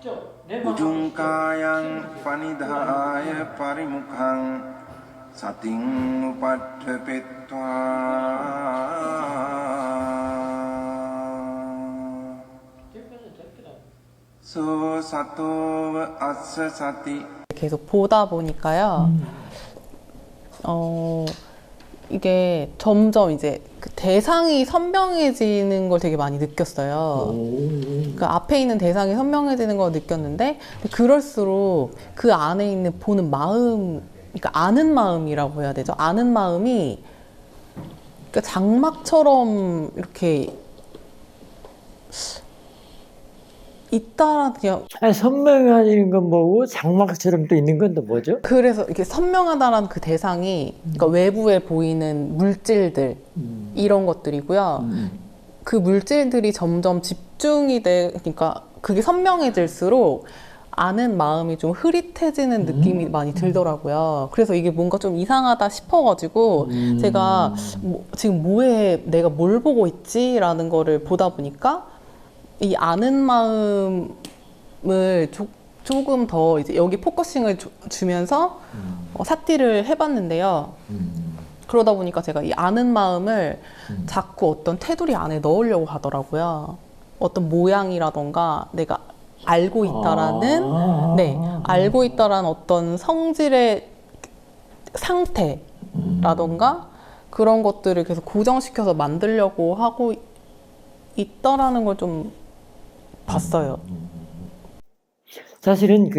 Ujungkayang panidhaya parimukhang sating upadhepetva so satova assa sati. 계속 보다 보니까요. 이게 점점 이제 그 대상이 선명해지는 걸 되게 많이 느꼈어요. 그 앞에 있는 대상이 선명해지는 걸 느꼈는데, 그럴수록 그 안에 있는 보는 마음, 그러니까 아는 마음이라고 해야 되죠. 아는 마음이 그러니까 장막처럼 이렇게 있다라는 그냥. 아니, 선명해지는 건 뭐고 장막처럼 또 있는 건 또 뭐죠? 그래서 이렇게 선명하다라는 그 대상이 그러니까 외부에 보이는 물질들 이런 것들이고요. 그 물질들이 점점 집중이 그러니까 그게 선명해질수록 아는 마음이 좀 흐릿해지는 느낌이 많이 들더라고요. 그래서 이게 뭔가 좀 이상하다 싶어가지고 제가 지금 뭐에 내가 뭘 보고 있지라는 거를 보다 보니까 이 아는 마음을 조금 더 이제 여기 포커싱을 주면서 사티를 해봤는데요. 그러다 보니까 제가 이 아는 마음을 자꾸 어떤 테두리 안에 넣으려고 하더라고요. 어떤 모양이라던가 내가 알고 있다라는, 알고 있다라는 어떤 성질의 상태라던가 그런 것들을 계속 고정시켜서 만들려고 하고 있다라는 걸 좀 봤어요. 사실은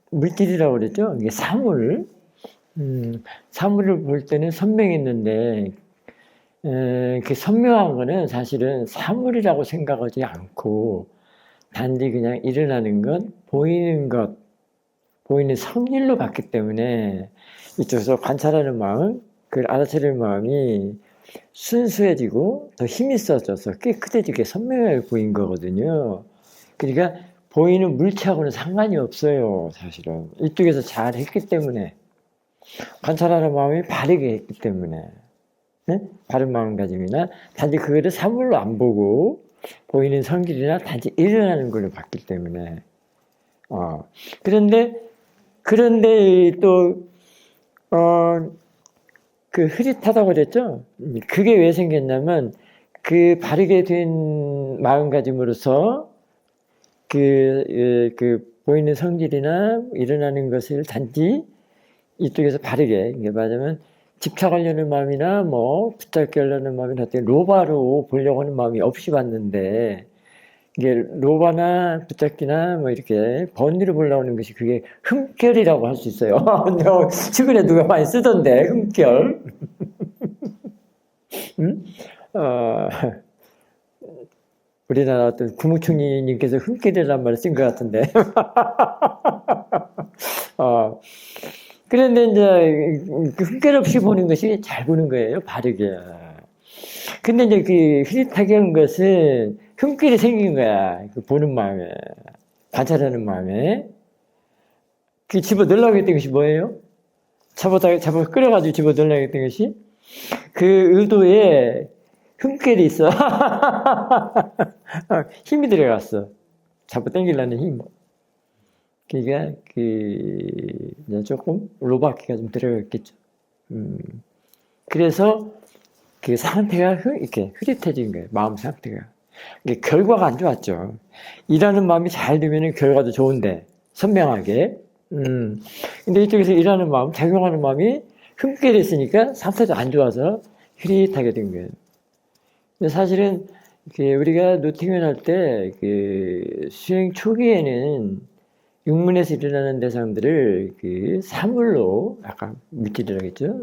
물질이라고 그랬죠. 이게 사물. 사물을 볼 때는 선명했는데, 그 선명한 거는 사실은 사물이라고 생각하지 않고, 단지 그냥 일어나는 것, 보이는 것, 보이는 성질로 봤기 때문에, 이쪽에서 관찰하는 마음, 그걸 알아차리는 마음이 순수해지고 더 힘이 써져서 깨끗해지게 선명하게 보인 거거든요. 그러니까 보이는 물체하고는 상관이 없어요, 사실은. 이쪽에서 잘 했기 때문에. 관찰하는 마음이 바르게 했기 때문에. 네? 바른 마음가짐이나 단지 그거를 사물로 안 보고 보이는 성질이나 단지 일어나는 걸로 봤기 때문에. 그런데 또, 그 흐릿하다고 그랬죠? 그게 왜 생겼냐면, 그 바르게 된 마음가짐으로서 보이는 성질이나 일어나는 것을 단지 이쪽에서 바르게, 이게 말하자면 집착하려는 마음이나 붙잡으려는 마음이나 로바로 보려고 하는 마음이 없이 봤는데, 이게 로바나 붙잡기나 이렇게 번뇌로 보려고 하는 것이 그게 흠결이라고 할 수 있어요. 최근에 누가 많이 쓰던데, 흠결. 응? 우리나라 어떤 국무총리님께서 흠결이라는 말을 쓴 것 같은데. 그런데 이제 흠결 없이 보는 것이 잘 보는 거예요, 바르게. 근데 이제 그 흐릿하게 한 것은 흠결이 생긴 거야. 그 보는 마음에, 관찰하는 마음에. 그 집어 넣으려고 했던 것이 뭐예요? 잡아 끌어가지고 집어 넣으려고 했던 것이 그 의도에 흠결이 있어. 힘이 들어갔어. 잡아 당기려는 힘. 그러니까 조금 로바키가 좀 들어갔겠죠. 그래서 그 상태가 이렇게 흐릿해진 거예요. 마음 상태가. 이게 결과가 안 좋았죠. 일하는 마음이 잘 되면 결과도 좋은데, 선명하게. 근데 이쪽에서 일하는 마음, 작용하는 마음이 흠결이 있으니까 상태도 안 좋아서 흐릿하게 된 거예요. 근데 사실은 우리가 노팅을 할 때 수행 초기에는 육문에서 일어나는 대상들을 사물로, 아까 물질이라고 했죠.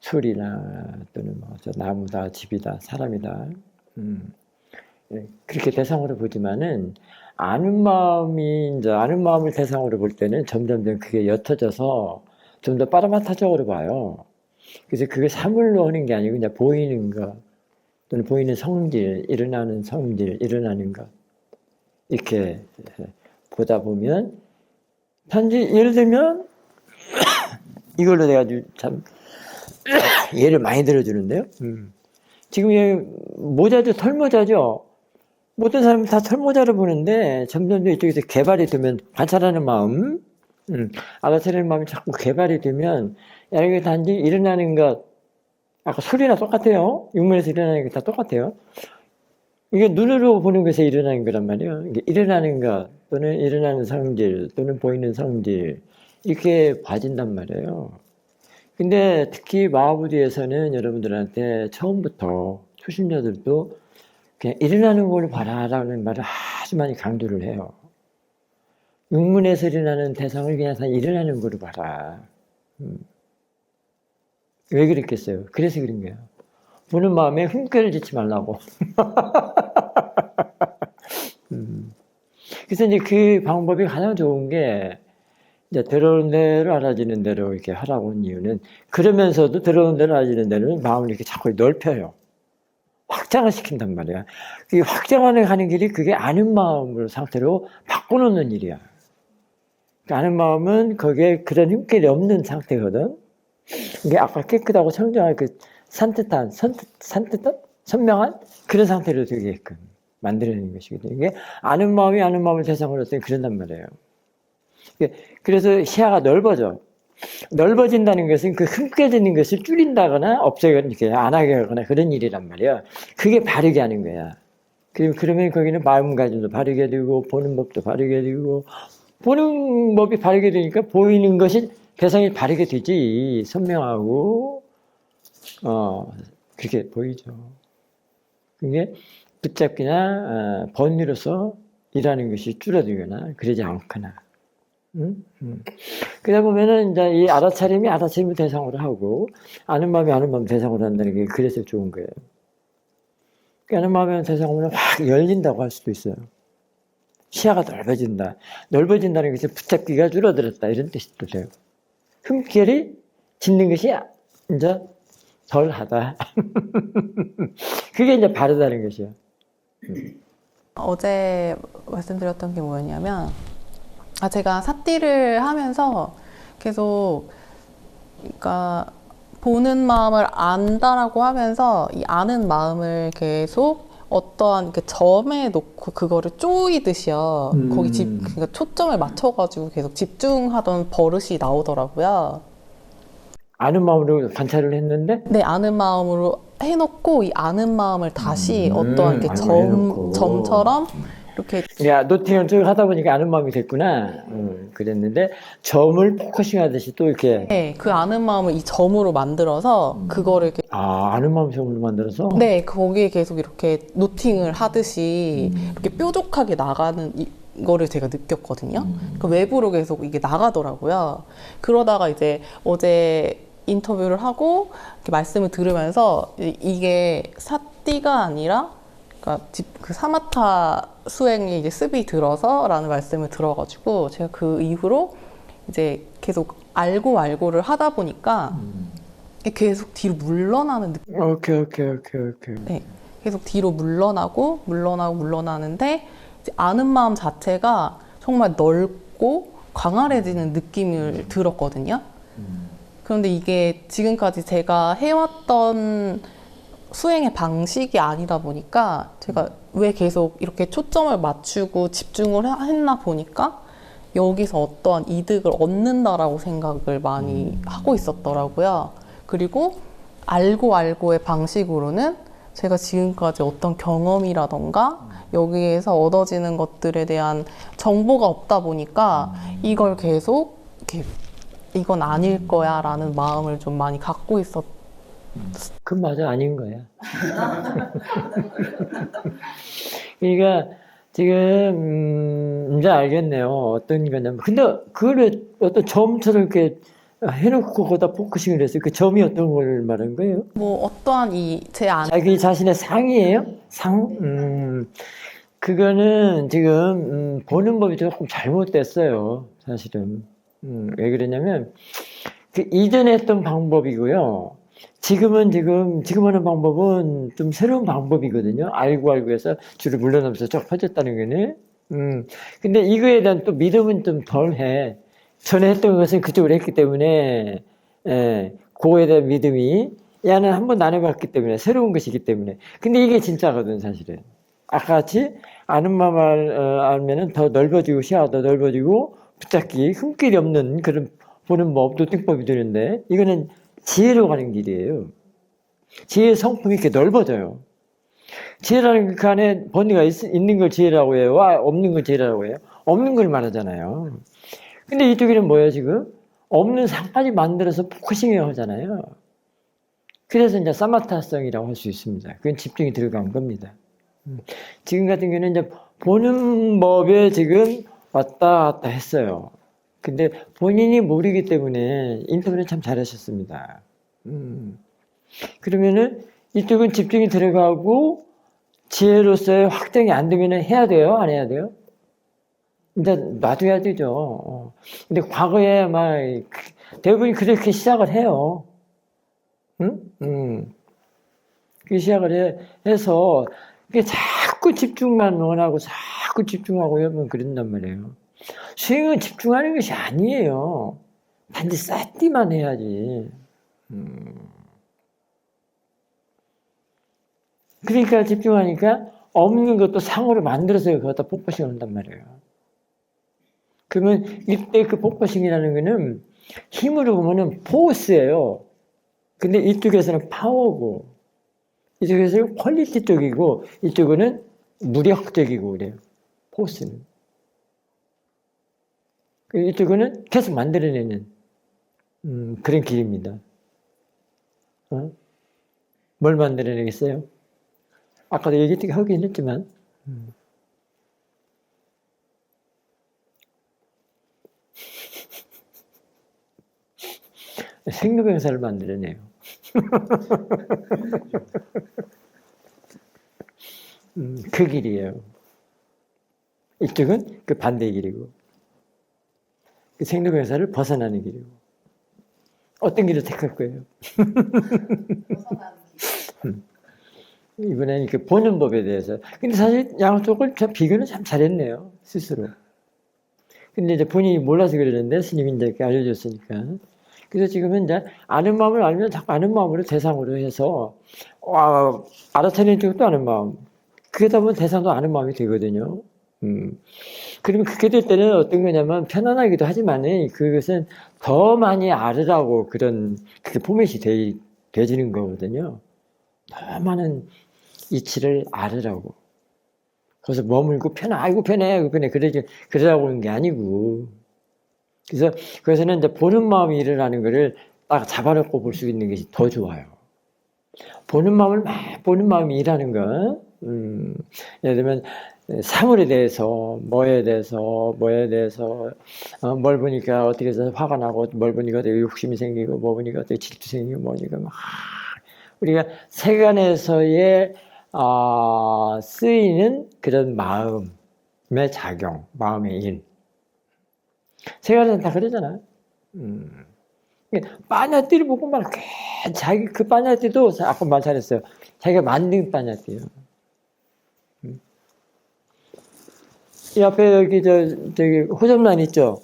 소리나 또는 나무다, 집이다, 사람이다. 그렇게 대상으로 보지만은 아는 마음을 대상으로 볼 때는 점점 그게 옅어져서 좀 더 빠르마타적으로 봐요. 그래서 그게 사물로 하는 게 아니고 그냥 보이는 것 또는 보이는 성질, 일어나는 것 이렇게 보다 보면 단지 예를 들면 이걸로 내가 참 예를 많이 들어주는데요. 지금 모자죠, 털모자죠. 모든 사람이 다 철모자로 보는데 점점 이쪽에서 개발이 되면 관찰하는 마음, 알아차리는 마음이 자꾸 개발이 되면 야, 이게 단지 일어나는 것, 아까 소리나 똑같아요. 육문에서 일어나는 게 다 똑같아요. 이게 눈으로 보는 것에 일어나는 거란 말이에요. 이게 일어나는 것 또는 일어나는 성질 또는 보이는 성질 이렇게 봐진단 말이에요. 근데 특히 마하보디에서는 여러분들한테 처음부터 초신자들도 그냥 일어나는 걸 봐라라는 말을 아주 많이 강조를 해요. 육문에서 일어나는 대상을 그냥 다 일어나는 걸로 봐라. 왜 그랬겠어요? 그래서 그런 거예요. 보는 마음에 흠결을 짓지 말라고. 그래서 이제 그 방법이 가장 좋은 게 이제 들어온 대로 알아지는 대로 이렇게 하라고 하는 이유는 그러면서도 들어온 대로 알아지는 대로는 마음을 이렇게 자꾸 넓혀요. 확장을 시킨단 말이야. 그 확장하는 가는 길이 그게 아는 마음으로 상태로 바꿔놓는 일이야. 그 아는 마음은 거기에 그런 흠결이 없는 상태거든. 이게 아까 깨끗하고 청정한 그 산뜻한, 선명한 그런 상태로 되게끔 만들어내는 것이거든요. 이게 아는 마음이 아는 마음을 대상으로 했더니 그런단 말이에요. 그래서 시야가 넓어져. 넓어진다는 것은 그 흠깨지는 것을 줄인다거나 없애거나 이렇게 안 하게 하거나 그런 일이란 말이야. 그게 바르게 하는 거야. 그러면 거기는 마음가짐도 바르게 되고 보는 법도 바르게 되고 보는 법이 바르게 되니까 보이는 것이 대상이 바르게 되지. 선명하고 그렇게 보이죠. 그게 붙잡기나 번뇌로서 일하는 것이 줄어들거나 그러지 않거나. 그러다 보면은 이제 이 알아차림이 알아차림을 대상으로 하고 아는 마음이 아는 마음 대상으로 한다는 게 그래서 좋은 거예요. 아는 마음이 대상으로 확 열린다고 할 수도 있어요. 시야가 넓어진다. 넓어진다는 것은 붙잡기가 줄어들었다 이런 뜻도 돼요. 흠결이 짓는 것이 이제 덜하다. 그게 이제 바르다는 것이요. 어제 말씀드렸던 게 뭐였냐면 제가 사띠를 하면서 계속 그러니까 보는 마음을 안다라고 하면서 이 아는 마음을 계속 어떠한 이렇게 점에 놓고 그거를 쪼이듯이요. 거기 그러니까 초점을 맞춰가지고 계속 집중하던 버릇이 나오더라고요. 아는 마음으로 관찰을 했는데? 네, 아는 마음으로 해놓고 이 아는 마음을 다시 어떠한 이렇게 점처럼 이렇게. 야, 노팅을 쭉 하다 보니까 아는 마음이 됐구나. 그랬는데 점을 포커싱 하듯이 또 이렇게. 네, 그 아는 마음을 이 점으로 만들어서 그거를 이렇게. 아는 마음 점으로 만들어서? 네, 거기에 계속 이렇게 노팅을 하듯이 이렇게 뾰족하게 나가는 이거를 제가 느꼈거든요. 그 외부로 계속 이게 나가더라고요. 그러다가 이제 어제 인터뷰를 하고 이렇게 말씀을 들으면서 이게 사띠가 아니라 그러니까 그 사마타 수행이 이제 습이 들어서라는 말씀을 들어가지고 제가 그 이후로 이제 계속 알고를 하다 보니까 계속 뒤로 물러나는 느낌. 오케이. 네, 계속 뒤로 물러나는데 이제 아는 마음 자체가 정말 넓고 광활해지는 느낌을 들었거든요. 그런데 이게 지금까지 제가 해왔던 수행의 방식이 아니다 보니까 제가 왜 계속 이렇게 초점을 맞추고 집중을 했나 보니까 여기서 어떠한 이득을 얻는다라고 생각을 많이 하고 있었더라고요. 그리고 알고의 방식으로는 제가 지금까지 어떤 경험이라던가 여기에서 얻어지는 것들에 대한 정보가 없다 보니까 이걸 계속 이렇게 이건 아닐 거야 라는 마음을 좀 많이 갖고 있었. 그 맞아 아닌 거야. 그러니까 지금 이제 알겠네요. 어떤 거냐면 근데 그걸 어떤 점처럼 이렇게 해놓고 거기다 포커싱을 했어요. 그 점이 어떤 걸 말하는 거예요? 뭐 어떠한 제 안. 자기 자신의 상이에요? 상? 그거는 지금 보는 법이 조금 잘못됐어요. 사실은. 왜 그러냐면 그 이전에 했던 방법이고요. 지금 하는 방법은 좀 새로운 방법이거든요. 알고 해서 줄을 물러나면서 쫙 퍼졌다는 거네. 근데 이거에 대한 또 믿음은 좀 덜해. 전에 했던 것은 그쪽으로 했기 때문에, 그거에 대한 믿음이, 야는 한 번도 안 해봤기 때문에, 새로운 것이기 때문에. 근데 이게 진짜거든, 사실은. 아까 같이 아는 마음을 알면은 더 넓어지고 시야가 더 넓어지고 붙잡기 흠길이 없는 그런 보는 법, 노팅법이 되는데 이거는 지혜로 가는 길이에요. 지혜의 성품이 이렇게 넓어져요. 지혜라는 그 안에 번뇌가 있는 걸 지혜라고 해요? 없는 걸 지혜라고 해요? 없는 걸 말하잖아요. 근데 이쪽에는 뭐예요, 지금? 없는 상까지 만들어서 포커싱을 하잖아요. 그래서 이제 사마타성이라고 할 수 있습니다. 그건 집중이 들어간 겁니다. 지금 같은 경우는 이제 보는 법에 지금 왔다 갔다 했어요. 근데 본인이 모르기 때문에 인터뷰는 참 잘하셨습니다. 그러면은 이쪽은 집중이 들어가고 지혜로서의 확정이 안 되면 해야 돼요? 안 해야 돼요? 이제 놔둬야 되죠. 근데 과거에 막 대부분이 그렇게 시작을 해요. 그 시작을 해서 자꾸 집중만 원하고 자꾸 집중하고 하면 그런단 말이에요. 수행은 집중하는 것이 아니에요. 단지 쌓기만 해야지. 그러니까 집중하니까 없는 것도 상으로 만들어서 거기다 포커싱을 한단 말이에요. 그러면 이때 그 포커싱이라는 거는 힘으로 보면은 포스예요. 근데 이쪽에서는 파워고, 이쪽에서는 퀄리티 쪽이고, 이쪽은 무력적이고 그래요. 포스는. 이쪽은 계속 만들어내는 그런 길입니다. 뭘 만들어내겠어요? 아까도 하긴 했지만 생로병사를 만들어내요. 그 길이에요. 이쪽은 그 반대의 길이고 그 생로병사를 벗어나는 길이고 어떤 길을 택할 거예요? 이번에는 그 보는 법에 대해서. 근데 사실 양쪽을 비교는 참 잘했네요. 스스로. 근데 이제 본인이 몰라서 그러는데 스님이 이제 이렇게 알려줬으니까. 그래서 지금은 이제 아는 마음을 알면 자꾸 아는 마음으로 대상으로 해서, 알아차리는 쪽도 아는 마음. 그러다 보면 대상도 아는 마음이 되거든요. 그러면 그렇게 될 때는 어떤 거냐면 편안하기도 하지만 그것은 더 많이 알으라고 그게 포맷이 되지는 거거든요. 더 많은 이치를 알으라고. 그래서 머물고 아이고 편해. 그러라고 하는 게 아니고. 그래서 그것은 이제 보는 마음이 일어나는 거를 딱 잡아놓고 볼 수 있는 것이 더 좋아요. 보는 마음이 일하는 거. 예를 들면, 사물에 대해서, 뭐에 대해서, 뭘 보니까 어떻게 해서 화가 나고, 뭘 보니까 어떻게 욕심이 생기고, 뭐 보니까 어떻게 질투 생기고, 뭐니까 우리가 세간에서의 쓰이는 그런 마음의 작용, 마음의 일. 세간에서는 다 그러잖아요. 빠냐띠를 보고 자기 그 빠냐띠도 아까 말 잘했어요. 자기가 만든 빠냐띠예요. 이 앞에 여기 저기 호접란 있죠?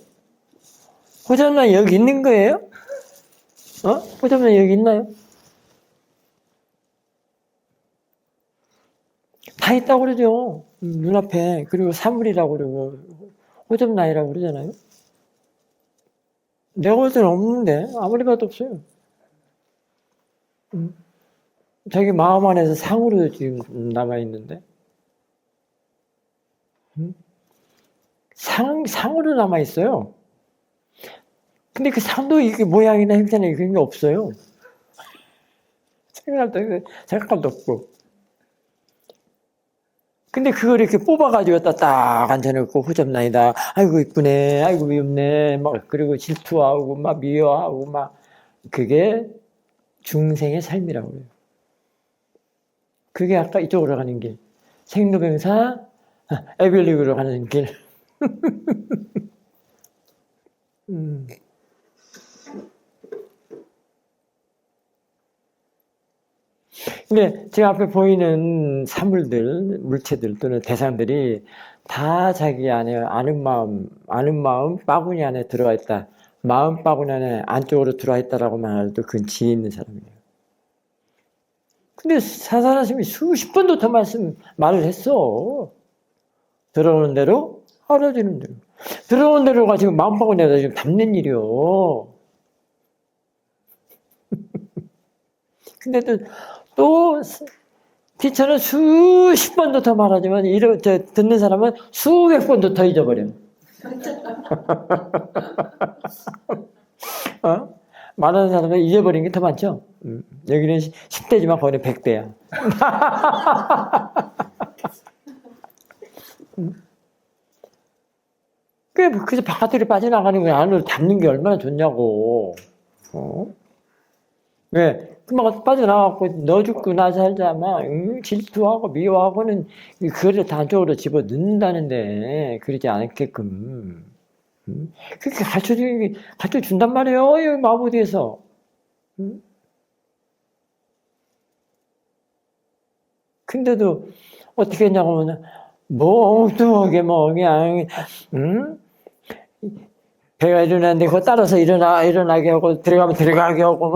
호접란 여기 있는 거예요? 호접란 여기 있나요? 다 있다고 그러죠. 눈앞에. 그리고 사물이라고 그러고, 호접란이라고 그러잖아요. 내가 볼 때는 없는데, 아무리 봐도 없어요. 자기 마음 안에서 상으로 지금 남아있는데. 상으로 남아있어요. 근데 그 상도 이게 모양이나 형태나 그런 게 없어요. 생각감도 없고. 근데 그걸 이렇게 뽑아가지고 딱 앉혀놓고 호접란이다. 아이고 이쁘네. 아이고 미흡네. 그리고 질투하고 미워하고 그게 중생의 삶이라고 해요. 그게 아까 이쪽으로 가는 길. 생로병사 에빌리그로 가는 길. 근데 제 앞에 보이는 사물들, 물체들 또는 대상들이 다 자기 안에 아는 마음 바구니 안에 들어와 있다. 마음 바구니 안에 안쪽으로 들어와 있다라고 말해도 그건 지혜 있는 사람이에요. 근데 사사라심이 수십 번도 더 말을 했어. 들어오는 대로, 알아지는 대로. 들어오는 대로가 지금 마음먹고 내가 지금 담는 일이요. 근데 또 티처는 수십 번도 더 말하지만, 듣는 사람은 수백 번도 더 잊어버려. 말하는 사람은 잊어버린 게 더 많죠? 여기는 10대지만 거기는 100대야. 그래서 바깥으로 빠져나가는 거야. 안으로 담는 게 얼마나 좋냐고. 왜? 그만 빠져나가고 너 죽고 나 살자 막 질투하고 미워하고는 그거를 다 안쪽으로 집어 넣는다는데 그러지 않게끔 그렇게 가르쳐준단 말이에요. 여기 마부디에서. 근데도 어떻게 했냐고 하면 멍뚱하게 뭐 그냥 배가 일어나는데 그거 따라서 일어나게 하고 들어가면 들어가게 하고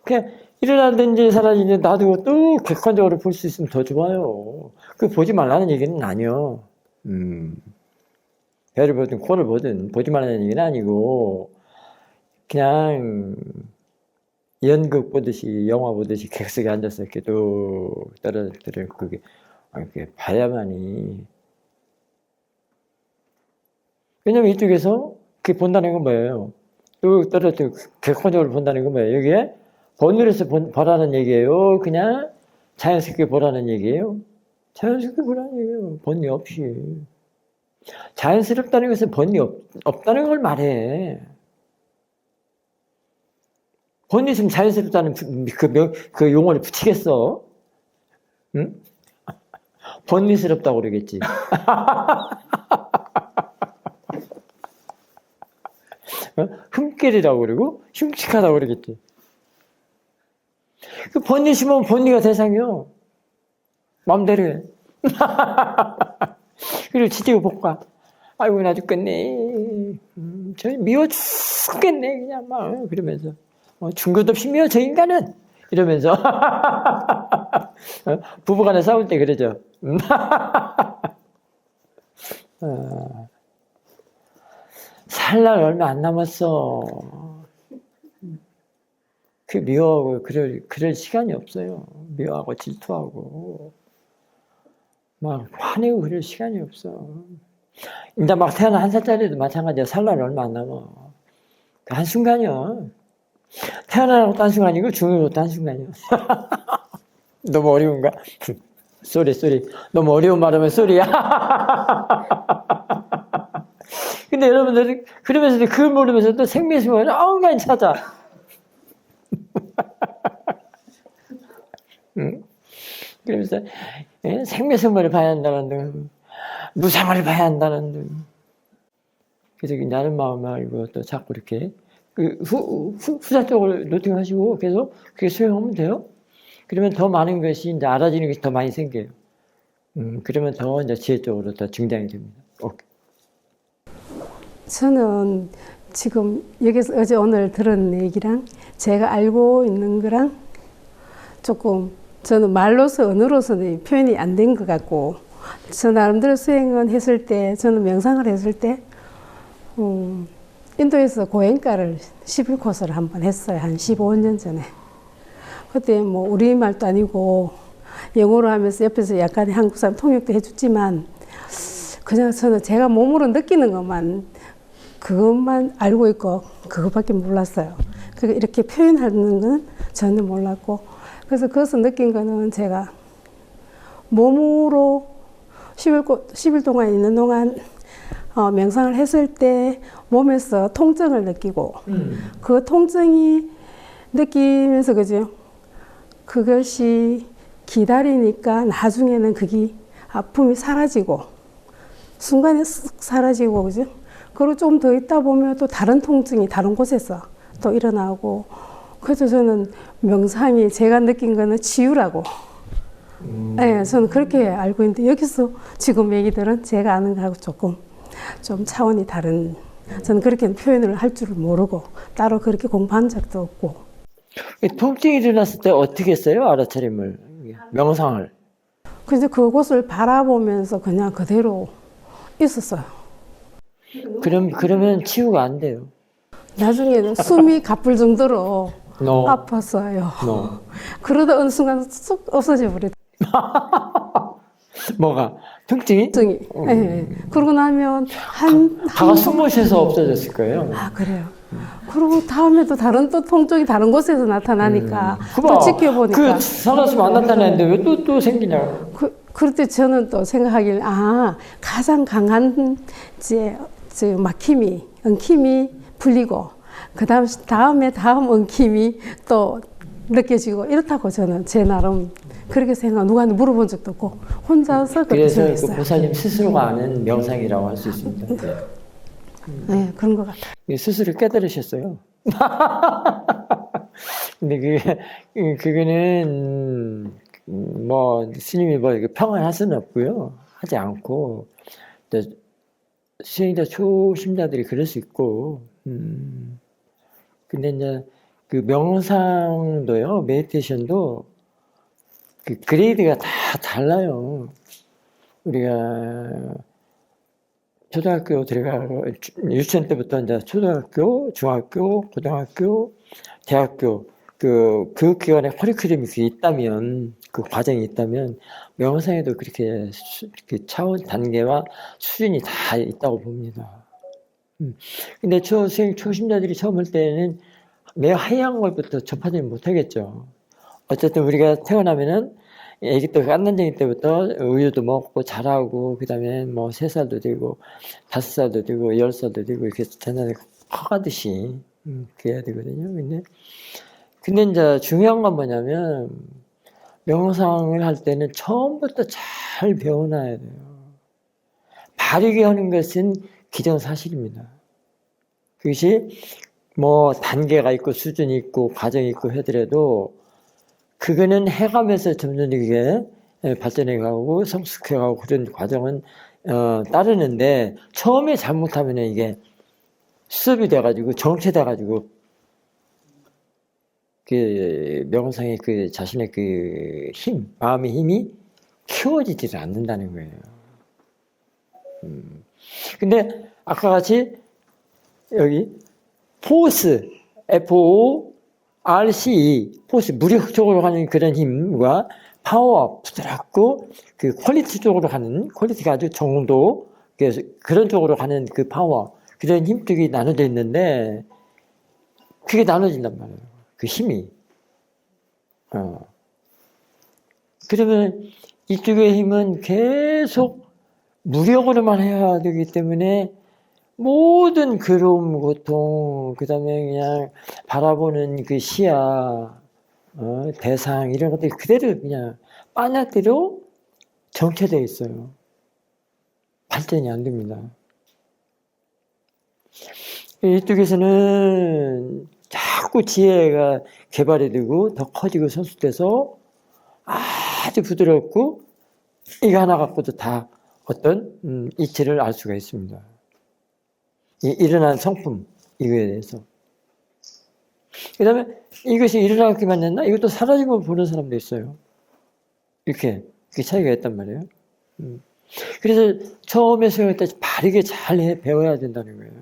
그냥 일어나든지 사라지든지 놔두고 또 객관적으로 볼 수 있으면 더 좋아요. 그 보지 말라는 얘기는 아니요. 배를 보든 코를 보든 보지 말라는 얘기는 아니고 그냥 연극 보듯이 영화 보듯이 객석에 앉아서 이렇게 또 떨어뜨려 그게 이렇게 봐야만이. 왜냐면 이쪽에서 그게 본다는 건 뭐예요? 또 떨어뜨려 객관적으로 본다는 건 뭐예요? 여기에 본능에서 보라는 얘기예요? 그냥 자연스럽게 보라는 얘기예요? 자연스럽게 보라는 얘기예요. 본능 없이. 자연스럽다는 것은 본능이 없다는 걸 말해. 본능이 있으면 자연스럽다는 그 용어를 붙이겠어? 응? 본능스럽다고 그러겠지. 흠결이라고 그러고 흉측하다고 그러겠지. 그 본능 심으면 본능가 대상이요. 마음대로 해. 그리고 지지고 볼까? 아이고 나 죽겠네. 저 미워 죽겠네 그냥 막 그러면서 준 것 없이 미워 저 인간은 이러면서 부부간에 싸울 때 그러죠. 살 날 얼마 안 남았어. 그 미워하고 그럴 시간이 없어요. 미워하고 질투하고 막 화내고 그럴 시간이 없어. 이제 막 태어난 1살짜리도 마찬가지야. 살 날 얼마 안 남아. 한순간이야. 태어나는 것도 한순간이고 죽는 것도 한순간이야. 너무 어려운가? 쏘리. 너무 어려운 말하면 쏘리야. 근데 여러분들 그러면서도 그걸 모르면서도 생명수를 엉간히 찾아. 그러면서 생명수를 봐야 한다는 등, 무상을 봐야 한다는 등. 그래서 나는 마음 알고 또 자꾸 이렇게 후자 쪽을 노팅하시고 계속 그게 수행하면 돼요. 그러면 더 많은 것이 이제 알아지는 것이 더 많이 생겨요. 그러면 더 이제 지혜 쪽으로 더 증장이 됩니다. 오케이. 저는 지금 여기서 어제 오늘 들은 얘기랑 제가 알고 있는 거랑 조금 저는 말로서 언어로서는 표현이 안 된 것 같고 저 나름대로 수행은 했을 때 저는 명상을 했을 때 인도에서 고행가를 11코스를 한번 했어요. 한 15년 전에. 그때 뭐 우리말도 아니고 영어로 하면서 옆에서 약간 한국 사람 통역도 해줬지만 그냥 저는 제가 몸으로 느끼는 그것만 알고 있고 그것밖에 몰랐어요. 그러니까 이렇게 표현하는 건 전혀 몰랐고 그래서 거기서 느낀 거는 제가 몸으로 10일 동안 있는 동안 명상을 했을 때 몸에서 통증을 느끼고 그 통증이 느끼면서 그죠? 그것이 기다리니까 나중에는 그게 아픔이 사라지고 순간에 쓱 사라지고 그죠? 그리고 좀 더 있다 보면 또 다른 통증이 다른 곳에서 또 일어나고 그래서 저는 명상이 제가 느낀 거는 치유라고 네, 저는 그렇게 알고 있는데 여기서 지금 얘기들은 제가 아는 거하고 조금 좀 차원이 다른 저는 그렇게 표현을 할 줄을 모르고 따로 그렇게 공부한 적도 없고. 통증이 일어났을 때 어떻게 했어요? 알아차림을, 명상을. 그래서 그곳을 바라보면서 그냥 그대로 있었어요. 그러면 치유가 안 돼요. 나중에는 숨이 가쁠 정도로 No. 아팠어요. No. 그러다 어느 순간 쑥 없어져 버렸더니. 뭐가? 통증이? 예. 그러고 나면 다가 숨 못 쉬어서 없어졌을 거예요. 아, 그래요. 그리고 다음에도 또 통증이 다른 곳에서 나타나니까 또 지켜보니까. 그 살았으면 안 나타나는데 왜 또 생기냐고. 그럴 때 저는 또 생각하길, 가장 강한 막힘이, 엉킴이 풀리고, 다음 엉킴이 또 느껴지고, 이렇다고 저는 제 나름 그렇게 생각, 누구한테 물어본 적도 없고, 혼자서 그렇게 그래서 그 생각했어요. 보살님 스스로가 아는 명상이라고 할 수 있습니다. 네, 그런 것 같아요. 스스로 깨달으셨어요. 근데 그거는 뭐 스님이 뭐 평안할 수는 없고요. 하지 않고 수행자 초심자들이 그럴 수 있고. 근데 이제 그 명상도요, 메디테이션도 그 그레이드가 다 달라요. 우리가 초등학교 들어가고 유치원 때부터 이제 초등학교, 중학교, 고등학교, 대학교 그 교육기관에 커리큘럼이 있다면, 그 과정이 있다면 명상에도 그렇게 차원 단계와 수준이 다 있다고 봅니다. 근데 초심자들이 처음 할 때는 매우 하얀 것부터 접하지 못하겠죠. 어쨌든 우리가 태어나면은 애기 때 갓난쟁이 때부터 우유도 먹고 자라고, 그 다음에 뭐 3살도 되고 5살도 되고 10살도 되고 이렇게 전날에 커가듯이 그래야 되거든요. 근데 이제 중요한 건 뭐냐면 명상을 할 때는 처음부터 잘 배워놔야 돼요. 바르게 하는 것은 기정사실입니다. 그것이 뭐 단계가 있고 수준이 있고 과정이 있고 하더라도 그거는 해가면서 점점 이게 발전해 가고 성숙해 가고 그런 과정은 따르는데, 처음에 잘못하면 이게 수업이 돼가지고 정체돼가지고 그 명상의 그 자신의 그 힘, 마음의 힘이 키워지지를 않는다는 거예요. 근데 아까 같이 여기 포스, FORCE, 포스, 무력적으로 가는 그런 힘과 파워, 부드럽고 그 퀄리티 쪽으로 가는, 퀄리티가 아주 정도, 그런 쪽으로 가는 그 파워, 그런 힘 쪽이 나눠져 있는데, 그게 나눠진단 말이에요. 그 힘이. 그러면 이쪽의 힘은 계속 무력으로만 해야 되기 때문에 모든 괴로움, 고통, 그 다음에 그냥 바라보는 그 시야, 대상, 이런 것들이 그대로 그냥 빠냐대로 정체되어 있어요. 발전이 안 됩니다. 이쪽에서는 자꾸 지혜가 개발이 되고 더 커지고 성숙돼서 아주 부드럽고, 이거 하나 갖고도 다 어떤 이치를 알 수가 있습니다. 일어난 성품, 이거에 대해서. 그 다음에 이것이 일어나기만 했나? 이것도 사라지고 보는 사람도 있어요. 이렇게 차이가 있단 말이에요. 그래서 처음에 수행할 때 바르게 잘 배워야 된다는 거예요.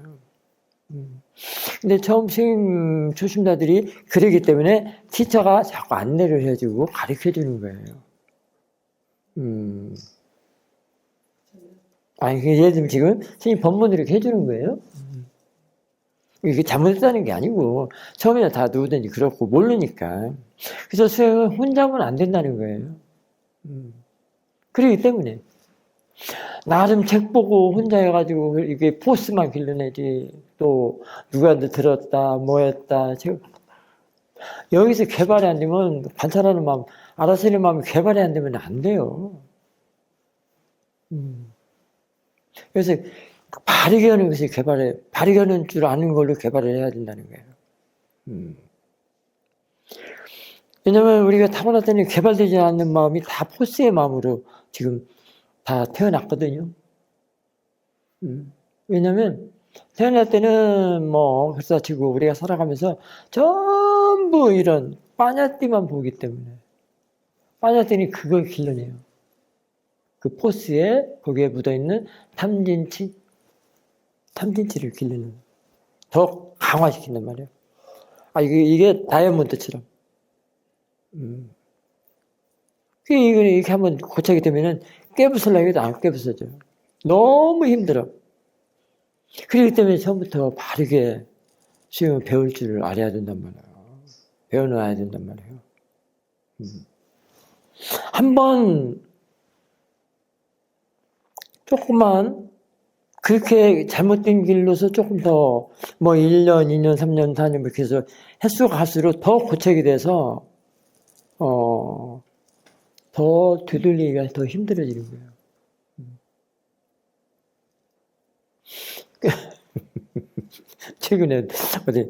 근데 처음 수행 초심자들이 그러기 때문에 티처가 자꾸 안내를 해주고 가르쳐 주는 거예요. 예를 들면 지금 선생님 법문을 이렇게 해주는 거예요. 이게 잘못했다는 게 아니고, 처음에는 다 누구든지 그렇고 모르니까. 그래서 수행은 혼자 하면 안 된다는 거예요. 그렇기 때문에 나름 책 보고 혼자 해가지고 이게 포스만 길러내지, 또 누구한테 들었다 뭐 했다, 여기서 개발이 안 되면, 관찰하는 마음, 알아서는 마음이 개발이 안 되면 안 돼요. 그래서 바르게 하는 것이 바르게 하는 줄 아는 걸로 개발을 해야 된다는 거예요. 왜냐면 우리가 타고났더니 개발되지 않는 마음이 다 포스의 마음으로 지금 다 태어났거든요. 왜냐면 태어날 때는 뭐 그래서 지금 우리가 살아가면서 전부 이런 빠냐띠만 보기 때문에 빠냐띠는 그걸 길러내요. 그 포스에 거기에 묻어있는 탐진치를 길러내요. 더 강화시킨단 말이에요. 이게 다이아몬드처럼. 이렇게 한번 고치게 되면은 깨부술려고 해도 안 깨부서져요. 너무 힘들어. 그렇기 때문에 처음부터 바르게 수영을 배울 줄을 알아야 된단 말이에요. 배워놔야 된단 말이에요. 한번 조금만 그렇게 잘못된 길로서 조금 더 뭐 1년, 2년, 3년, 4년 이렇게 해서 횟수가 갈수록 더 고착이 돼서 더 되돌리기가 더 힘들어지는 거예요. 최근에 어디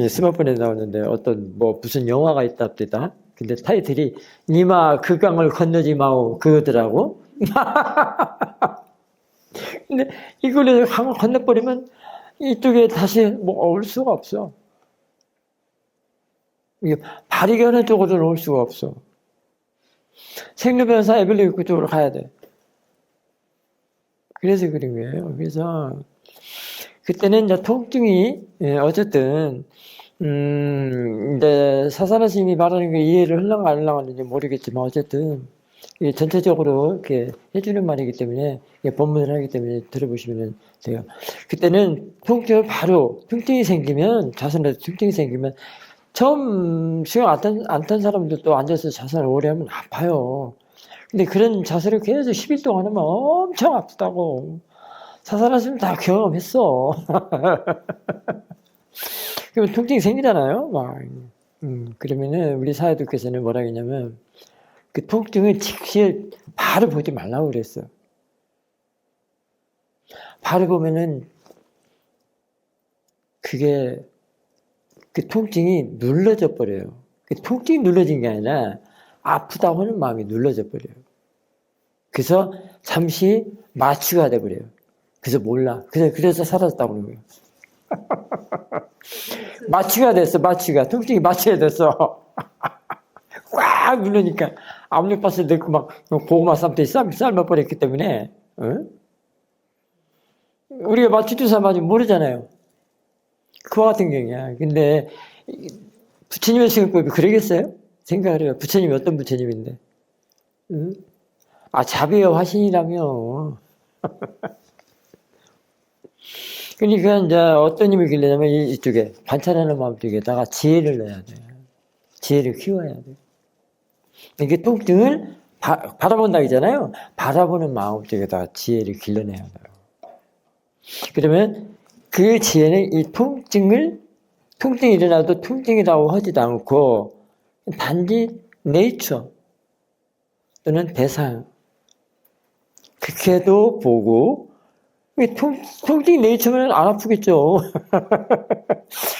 스마트폰에 나오는데 어떤 뭐 무슨 영화가 있답니다. 근데 타이틀이 니마 그 강을 건너지 마오 그거더라고. 근데 이걸 강을 건너버리면 이쪽에 다시 뭐 올 수가 없어. 이게 바르게 하는 쪽으로는 올 수가 없어. 생로변사 에벨리 그쪽으로 가야 돼. 그래서 그런 거예요. 그래서 그때는 이제 통증이 어쨌든 이제 사사나 스님이 말하는 게 이해를 흘러가 안 흘러가는지 모르겠지만 어쨌든 전체적으로 이렇게 해주는 말이기 때문에 법문을 하기 때문에 들어보시면 돼요. 그때는 통증을 바로 통증이 생기면 자선에도 통증이 생기면 처음 수영 안 탄 사람들도 앉아서 자선을 오래 하면 아파요. 근데 그런 자세를 계속 10일 동안 하면 엄청 아프다고. 사살하시면 다 경험했어. 그러면 통증이 생기잖아요. 그러면은 우리 사회도께서는 뭐라 했냐면 그 통증을 즉시 바로 보지 말라고 그랬어. 바로 보면은 그게 그 통증이 눌러져 버려요. 그 통증이 눌러진 게 아니라 아프다고 하는 마음이 눌러져 버려요. 그래서 잠시 마취가 돼 버려요. 그래서 몰라. 그래서 사라졌다고 그러는 거예요. 마취가 됐어, 마취가. 통증이 마취가 됐어. 꽉 누르니까 압력밥솥 넣고 막 고구마 쌈때 삶아버렸기 때문에, 응? 우리가 마취 주사 맞으면 모르잖아요. 그와 같은 경우야. 근데 부처님의 수행법이 그러겠어요? 생각을 해요. 부처님이 어떤 부처님인데. 응? 자비의 화신이라며. 그러니까 이제 어떤 힘을 길려냐면 이쪽에 관찰하는 마음 쪽에다가 지혜를 넣어야 돼. 지혜를 키워야 돼. 이게 통증을 바라본다잖아요. 바라보는 마음 쪽에다가 지혜를 길러내야 돼요. 그러면 그 지혜는 이 통증이 일어나도 통증이라고 하지도 않고 단지 네이처 또는 대상 그렇게도 보고 통증이 네이처면 안 아프겠죠.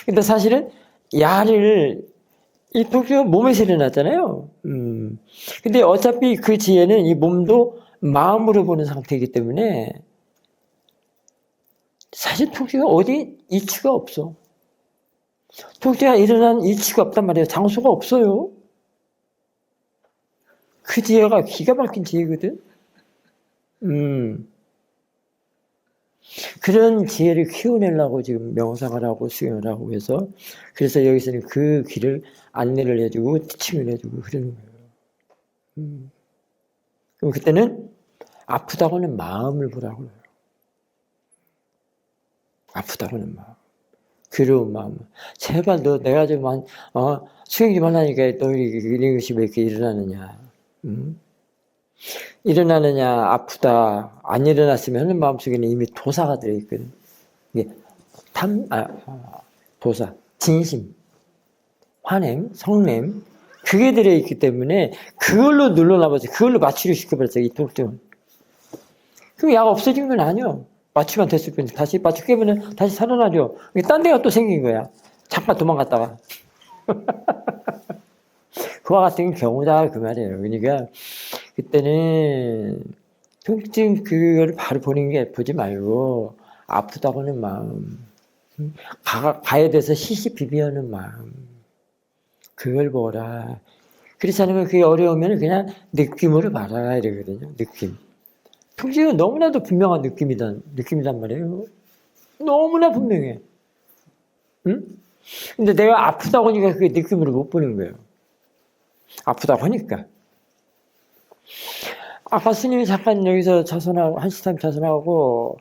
근데 사실은 이 통증은 몸에서 일어났잖아요. 근데 어차피 그 지혜는 이 몸도 마음으로 보는 상태이기 때문에 사실 통증은 어디 이치가 없어. 통증이 일어난 이치가 없단 말이에요. 장소가 없어요. 그 지혜가 기가 막힌 지혜거든. 그런 지혜를 키워내려고 지금 명상을 하고 수행을 하고 해서 그래서 여기서는 그 길을 안내를 해주고 티칭을 해주고 그러는 거예요. 그럼 그때는 아프다고는 마음을 보라고 해요. 아프다고는 마음. 괴로운 마음. 제발 내가 좀 수행 좀 하려니까 너 이런 것이 왜 이렇게 일어나느냐. 일어나느냐, 아프다, 안 일어났으면 하는 마음속에는 이미 도사가 들어있거든. 이게 도사, 진심, 화냄, 성냄, 그게 들어있기 때문에 그걸로 눌러놔버렸어. 그걸로 마취를 시켜버렸어, 이 통증은. 그럼 약 없어진 건 아니요. 마취만 됐을 뿐이지. 다시 마취 깨면 다시 살아나죠. 딴 데가 또 생긴 거야. 잠깐 도망갔다가. 그와 같은 경우다, 그 말이에요. 그러니까, 그때는 통증 그걸 바로 보지 말고, 아프다고 하는 마음, 가에 대해서 시시비비하는 마음, 그걸 보라. 그렇지 않으면 그게 어려우면 그냥 느낌으로 말아야 되거든요. 느낌. 통증은 너무나도 분명한 느낌이란 말이에요. 너무나 분명해. 응? 근데 내가 아프다고 하니까 그게 느낌으로 못 보는 거예요. 아프다고 하니까. 아까 스님이 잠깐 여기서 자선하고, 1시 타임 자선하고,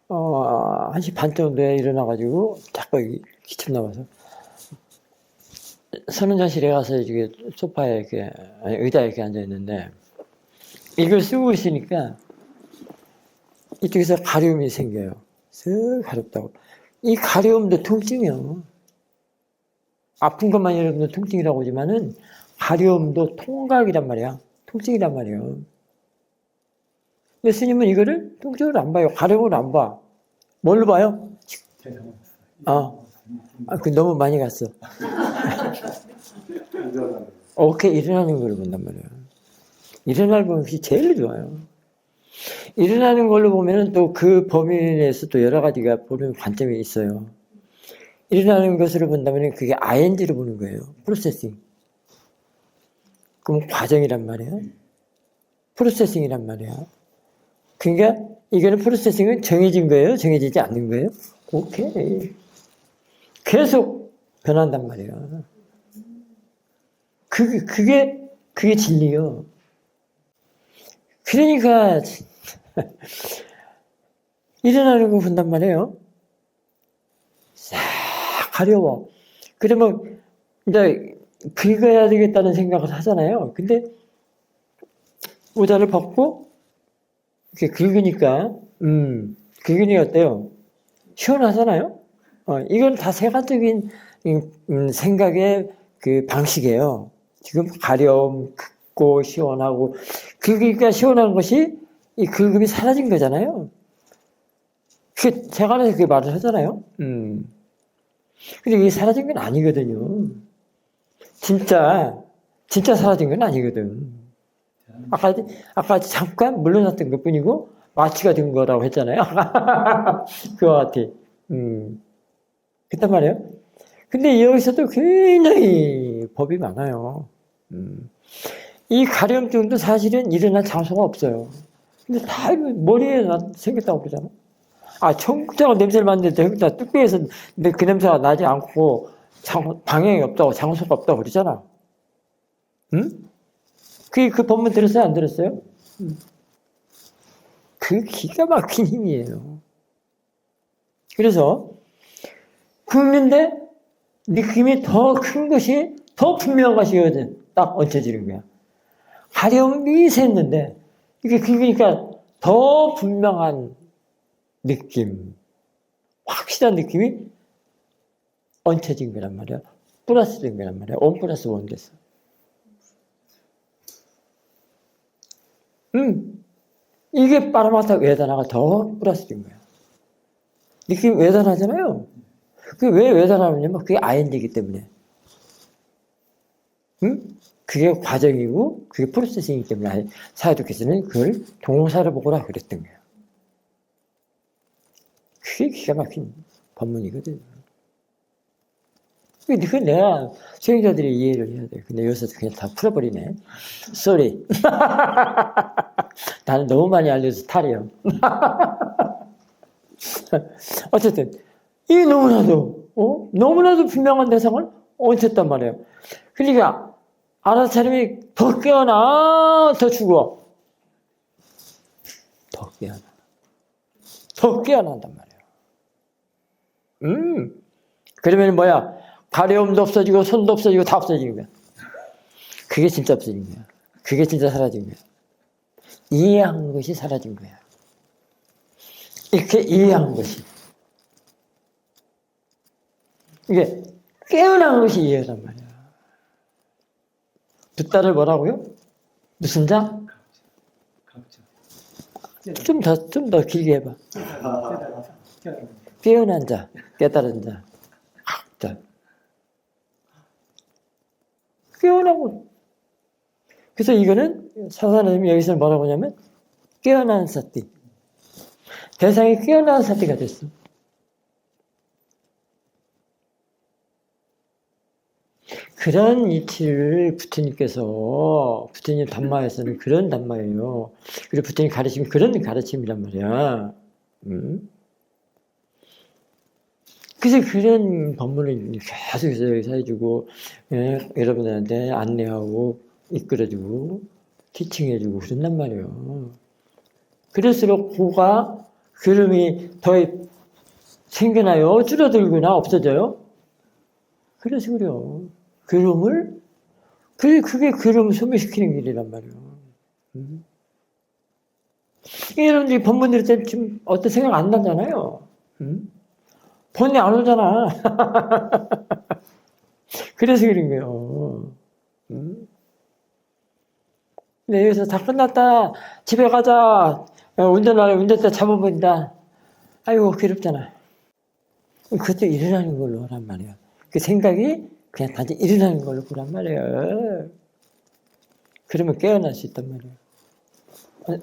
1시 반 정도에 일어나가지고, 자꾸 기침 나와서, 선원장실에 가서 이게 소파에 이렇게, 아니, 의자에 이렇게 앉아있는데, 이걸 쓰고 있으니까, 이쪽에서 가려움이 생겨요. 쓱 가렵다고. 이 가려움도 통증이요. 아픈 것만 여러분들 통증이라고 하지만은, 가려움도 통각이란 말이야. 통증이란 말이에요. 근데 스님은 이거를 통증으로 안 봐요. 가려움으로 안 봐. 뭘로 봐요? 그 너무 많이 갔어. 오케이, 일어나는 걸로 본단 말이에요. 일어나는 것이 제일 좋아요. 일어나는 걸로 보면은 또 그 범위 내에서 또 여러 가지가 보는 관점이 있어요. 일어나는 것으로 본다면 그게 ING로 보는 거예요. 프로세싱. 그럼 과정이란 말이에요. 프로세싱이란 말이에요. 그러니까 이거는 프로세싱은 정해진 거예요? 정해지지 않는 거예요? 오케이. 계속 변한단 말이에요. 그게 진리요. 그러니까 일어나는 거 본단 말이에요. 싹 가려워. 그러면 이제 긁어야 되겠다는 생각을 하잖아요. 근데 모자를 벗고 이렇게 긁으니까 어때요? 시원하잖아요. 이건 다 세간적인 생각의 그 방식이에요. 지금 가려움, 긁고 시원하고 긁으니까 시원한 것이 이 긁음이 사라진 거잖아요. 제가 그렇게 말을 하잖아요. 근데 이게 사라진 건 아니거든요. 진짜 사라진 건 아니거든. 아까 잠깐 물러났던 것 뿐이고, 마취가 된 거라고 했잖아요. 그와 같아. 그단 말이에요. 근데 여기서도 굉장히 법이 많아요. 이 가려움증도 사실은 일어난 장소가 없어요. 근데 다 머리에 생겼다고 그러잖아. 청국장은 냄새를 맡는데 여기다 뚝배기에서 그 냄새가 나지 않고 방향이 없다고, 장소가 없다고 그러잖아. 응? 그 법문 들었어요? 안 들었어요? 그 기가 막힌 힘이에요. 그래서 긁는데 느낌이 더 큰 것이 더 분명한 것이 딱 얹혀지는 거야. 가려움이 샜는데 이게 긁으니까 더 분명한 느낌, 확실한 느낌이 얹혀진 거란 말이야. 플러스 된 거란 말이야. 1 플러스 1 됐어. 이게 파라마타 웨다나가 더 플러스 된 거야. 느낌 웨다나잖아요. 그게 왜 웨다나냐면 그게 ING이기 때문에. 그게 과정이고 그게 프로세싱이기 때문에 사회독에서는 그걸 동사로 보고라 그랬던 거야. 그게 기가 막힌 법문이거든. 그건 내가 수행자들이 이해를 해야 돼. 근데 여기서 그냥 다 풀어버리네. Sorry. 나는 너무 많이 알려서 탈이요. 어쨌든 이 너무나도 분명한 대상을 얹혔단 말이에요. 그러니까 알아차림이 더 깨어나, 더 죽어. 더 깨어난단 말이에요. 그러면 뭐야? 가려움도 없어지고 손도 없어지고 다 없어지는 거야. 그게 진짜 없어진 거야. 그게 진짜 사라진 거야. 이해한 것이 사라진 거야. 이렇게 이해한 것이. 이게 깨어난 것이 이해란 말이야. 붓다를 뭐라고요? 무슨 자? 좀 더 길게 해봐. 깨어난 자, 깨달은 자, 각자. 깨어나고. 그래서 이거는 사사님이 여기서 뭐라고 하냐면 깨어난 사띠. 대상이 깨어난 상태가 됐어. 그런 이치를 부처님 담마에서는 그런 담마예요. 그리고 부처님 가르치면 그런 가르침이란 말이야. 그래서 그런 법문을 계속해서 해주고, 여러분들한테 안내하고, 이끌어주고, 티칭해주고, 그런단 말이에요. 그럴수록 고가, 그름이 더 생겨나요? 줄어들거나 없어져요? 그래서 그래요. 그름을, 그게 그름을 소멸시키는 길이란 말이에요. 여러분들이 법문 들을 때 지금 어떤 생각 안 나잖아요. 본이 안 오잖아. 그래서 그런 거예요. 근데 여기서 다 끝났다. 집에 가자. 운전대 잡아버린다. 아이고, 괴롭잖아. 그것도 일어나는 걸로 하란 말이야. 그 생각이 그냥 단지 일어나는 걸로 보란 말이에요. 그러면 깨어날 수 있단 말이에요.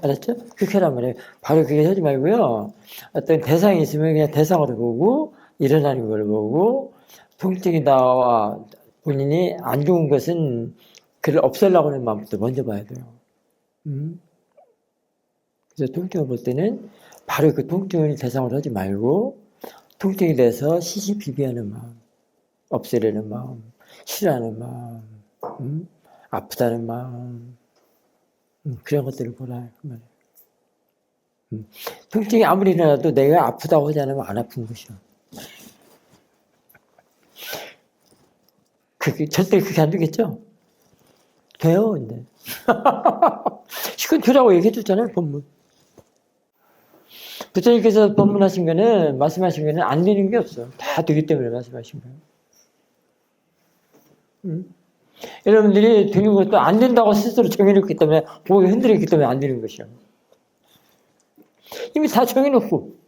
알았죠? 그렇게 하란 말이에요. 바로 그게 하지 말고요. 어떤 대상이 있으면 그냥 대상으로 보고, 일어나는 걸 보고, 통증이 나와 본인이 안 좋은 것은 그를 없애려고 하는 마음부터 먼저 봐야 돼요. 그래서 통증을 볼 때는 바로 그 통증을 대상으로 하지 말고, 통증이 돼서 시시비비하는 마음, 없애려는 마음, 싫어하는 마음, 아프다는 마음, 그런 것들을 보라 그 말이에요. 통증이 아무리 일어나도 내가 아프다고 하지 않으면 안 아픈 것이야. 절대 그렇게 안 되겠죠? 돼요, 근데. 시간 되라고 얘기해 줬잖아요, 법문. 부처님께서 법문하신 거는, 말씀하신 거는 안 되는 게 없어. 다 되기 때문에 말씀하신 거예요. 여러분들이 되는 것도 안 된다고 스스로 정해놓기 때문에, 보기 흔들렸기 때문에 안 되는 것이야. 이미 다 정해놓고.